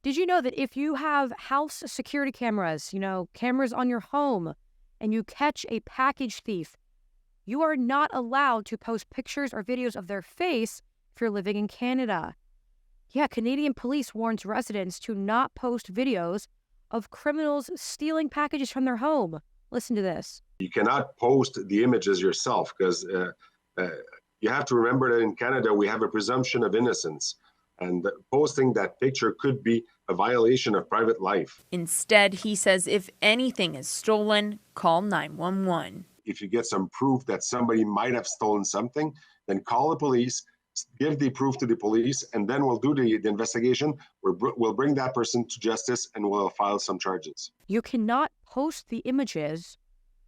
Did you know that if you have house security cameras, cameras on your home, and you catch a package thief, you are not allowed to post pictures or videos of their face if you're living in Canada. Yeah, Canadian police warns residents to not post videos of criminals stealing packages from their home. Listen to this. You cannot post the images yourself because uh, you have to remember that in Canada we have a presumption of innocence, and posting that picture could be a violation of private life. Instead, he says if anything is stolen, call 911. If you get some proof that somebody might have stolen something, then call the police, give the proof to the police, and then we'll do the investigation. We'll bring that person to justice and we'll file some charges. You cannot post the images.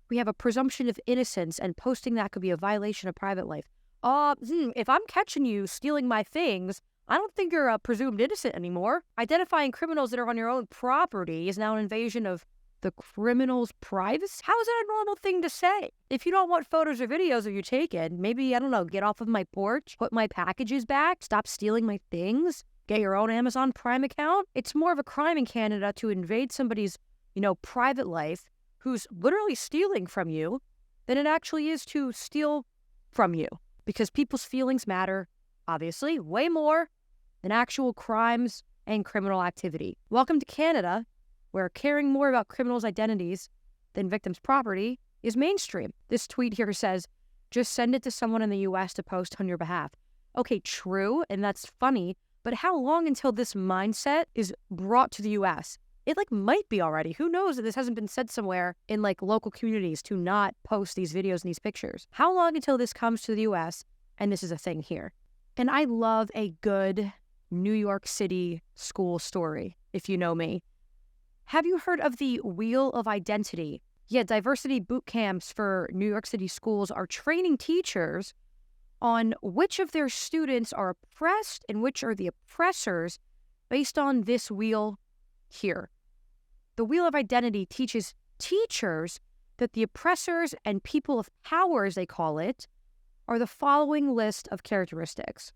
We have a presumption of innocence, and posting that could be a violation of private life. If I'm catching you stealing my things, I don't think you're presumed innocent anymore. Identifying criminals that are on your own property is now an invasion of the criminal's privacy. How is that a normal thing to say? If you don't want photos or videos of you taken, maybe, I don't know, get off of my porch, put my packages back, stop stealing my things, get your own Amazon Prime account. It's more of a crime in Canada to invade somebody's, private life who's literally stealing from you than it actually is to steal from you. Because people's feelings matter, obviously, way more than actual crimes and criminal activity. Welcome to Canada, where caring more about criminals' identities than victims' property is mainstream. This tweet here says, just send it to someone in the U.S. to post on your behalf. Okay, true, and that's funny, but how long until this mindset is brought to the U.S.? It might be already. Who knows that this hasn't been said somewhere in local communities to not post these videos and these pictures? How long until this comes to the U.S. and this is a thing here? And I love a good New York City school story, if you know me. Have you heard of the Wheel of Identity? Yeah, diversity boot camps for New York City schools are training teachers on which of their students are oppressed and which are the oppressors based on this wheel here. The Wheel of Identity teaches teachers that the oppressors and people of power, as they call it, are the following list of characteristics.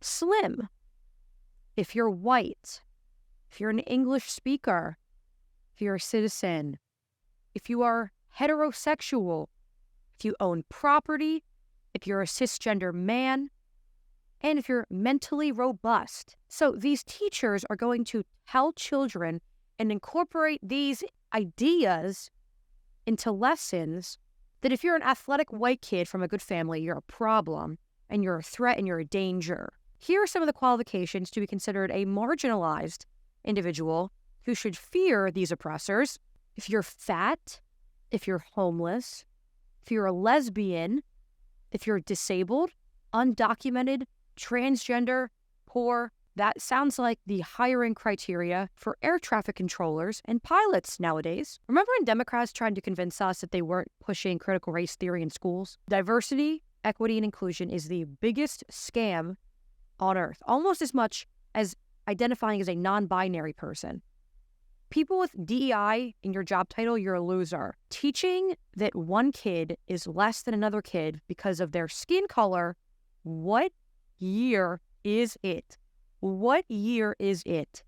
Slim, if you're white, if you're an English speaker, if you're a citizen, if you are heterosexual, if you own property, if you're a cisgender man, and if you're mentally robust. So these teachers are going to tell children and incorporate these ideas into lessons that if you're an athletic white kid from a good family, you're a problem, and you're a threat, and you're a danger. Here are some of the qualifications to be considered a marginalized individual who should fear these oppressors. If you're fat, if you're homeless, if you're a lesbian, if you're disabled, undocumented, transgender, poor. That sounds like the hiring criteria for air traffic controllers and pilots nowadays. Remember when Democrats tried to convince us that they weren't pushing critical race theory in schools? Diversity, equity, and inclusion is the biggest scam on earth, almost as much as identifying as a non-binary person. People with DEI in your job title, you're a loser. Teaching that one kid is less than another kid because of their skin color, what year is it? What year is it?